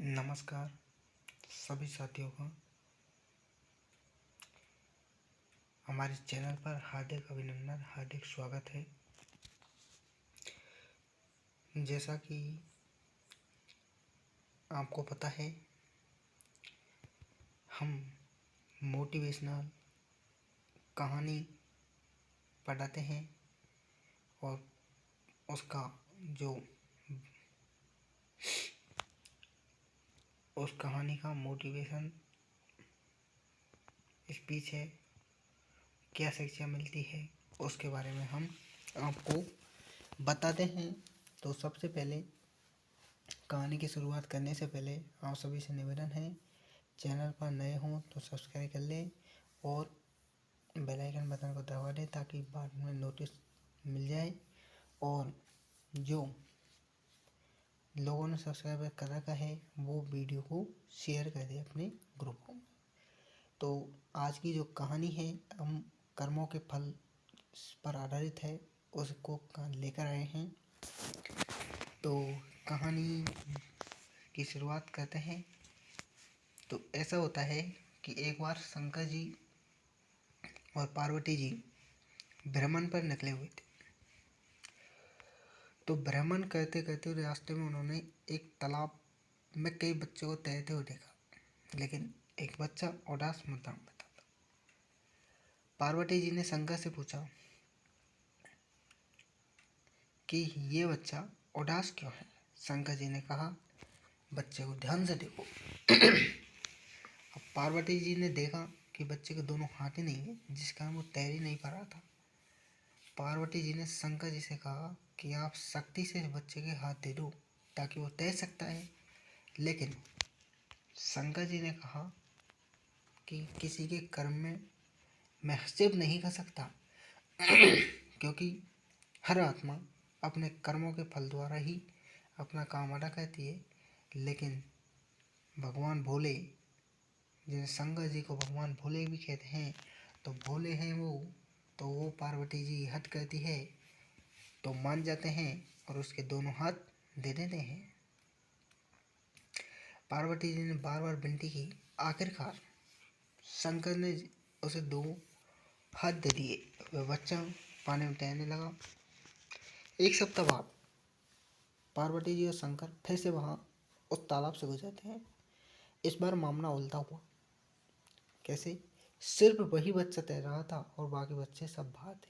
नमस्कार सभी साथियों का हमारे चैनल पर हार्दिक अभिनंदन, हार्दिक स्वागत है। जैसा कि आपको पता है, हम मोटिवेशनल कहानी पढ़ाते हैं और उसका जो उस कहानी का मोटिवेशन स्पीच है, क्या शिक्षा मिलती है, उसके बारे में हम आपको बताते हैं। तो सबसे पहले कहानी की शुरुआत करने से पहले आप सभी से निवेदन है, चैनल पर नए हों तो सब्सक्राइब कर लें और बेल आइकन बटन को दबा दें ताकि बाद में नोटिस मिल जाए। और जो लोगों ने सब्सक्राइब कर रखा है वो वीडियो को शेयर कर दें अपने ग्रुपों में। तो आज की जो कहानी है, हम कर्मों के फल पर आधारित है, उसको लेकर आए हैं। तो कहानी की शुरुआत करते हैं। तो ऐसा होता है कि एक बार शंकर जी और पार्वती जी भ्रमण पर निकले हुए थे। तो भ्रमण करते करते रास्ते में उन्होंने एक तालाब में कई बच्चों को तैरते हुए देखा, लेकिन एक बच्चा उदास मुद्रा में था। पार्वती जी ने शंकर से पूछा कि ये बच्चा उदास क्यों है। शंकर जी ने कहा, बच्चे को ध्यान से देखो। अब पार्वती जी ने देखा कि बच्चे के दोनों हाथ ही नहीं है, जिस कारण वो तैर ही नहीं पा रहा था। पार्वती जी ने शंकर जी से कहा कि आप सख्ती से बच्चे के हाथ दे दो ताकि वो तैर सकता है। लेकिन शंकर जी ने कहा कि किसी के कर्म में मैं हस्तक्षेप नहीं कर सकता क्योंकि हर आत्मा अपने कर्मों के फल द्वारा ही अपना काम अदा करती है। लेकिन भगवान भोले, जिन शंकर जी को भगवान भोले भी कहते हैं, तो भोले हैं वो, तो वो पार्वती जी हट करती है तो मान जाते हैं और उसके दोनों हाथ दे देते हैं। पार्वती जी ने बार बार विनती की, आखिरकार शंकर ने उसे दो हाथ दे दिए। वह बच्चा पानी में तैरने लगा। एक सप्ताह बाद पार्वती जी और शंकर फिर से वहाँ उस तालाब से गुजरते हैं। इस बार मामला उल्टा हुआ। कैसे? सिर्फ वही बच्चा तैर रहा था और बाकी बच्चे सब बाहर थे।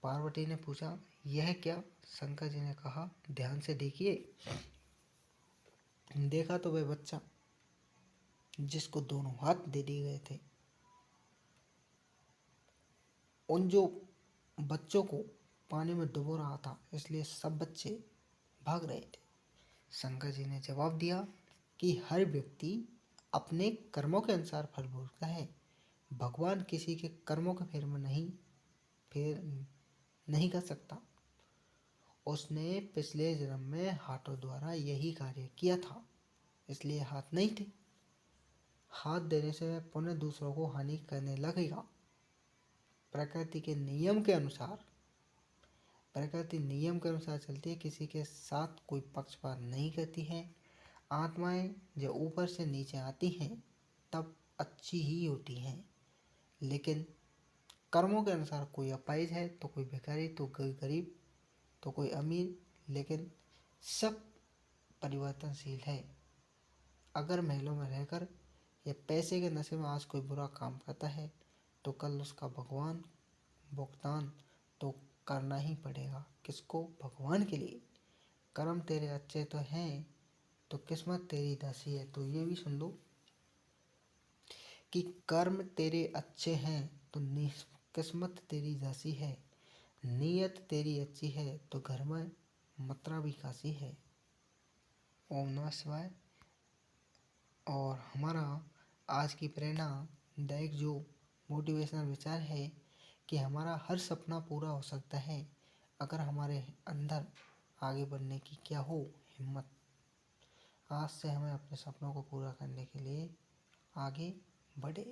पार्वती ने पूछा, यह क्या? शंकर जी ने कहा, ध्यान से देखिए। देखा तो वह बच्चा जिसको दोनों हाथ दे दिए गए थे, उन जो बच्चों को पानी में डुबो रहा था, इसलिए सब बच्चे भाग रहे थे। शंकर जी ने जवाब दिया कि हर व्यक्ति अपने कर्मों के अनुसार फल भोगता है। भगवान किसी के कर्मों के फेर नहीं कर सकता। उसने पिछले जन्म में हाथों द्वारा यही कार्य किया था, इसलिए हाथ नहीं थे। हाथ देने से वह पुनः दूसरों को हानि करने लगेगा। प्रकृति के नियम के अनुसार चलती है, किसी के साथ कोई पक्षपात नहीं करती है। आत्माएं जब ऊपर से नीचे आती हैं तब अच्छी ही होती हैं, लेकिन कर्मों के अनुसार कोई अपाहिज है तो कोई भिखारी, तो कोई गरीब, तो कोई अमीर, लेकिन सब परिवर्तनशील है। अगर महलों में रहकर या पैसे के नशे में आज कोई बुरा काम करता है तो कल उसका भुगतान तो करना ही पड़ेगा। किसको? भगवान के लिए। कर्म तेरे अच्छे तो हैं तो किस्मत तेरी दासी है। तो ये भी सुन लो कि कर्म तेरे अच्छे हैं तो किस्मत तेरी दासी है। नीयत तेरी अच्छी है तो घर में मात्रा भी काशी है। ओम नमः शिवाय। और हमारा आज की प्रेरणादायक जो मोटिवेशनल विचार है कि हमारा हर सपना पूरा हो सकता है अगर हमारे अंदर आगे बढ़ने की क्या हो हिम्मत। आज से हमें अपने सपनों को पूरा करने के लिए आगे बढ़े।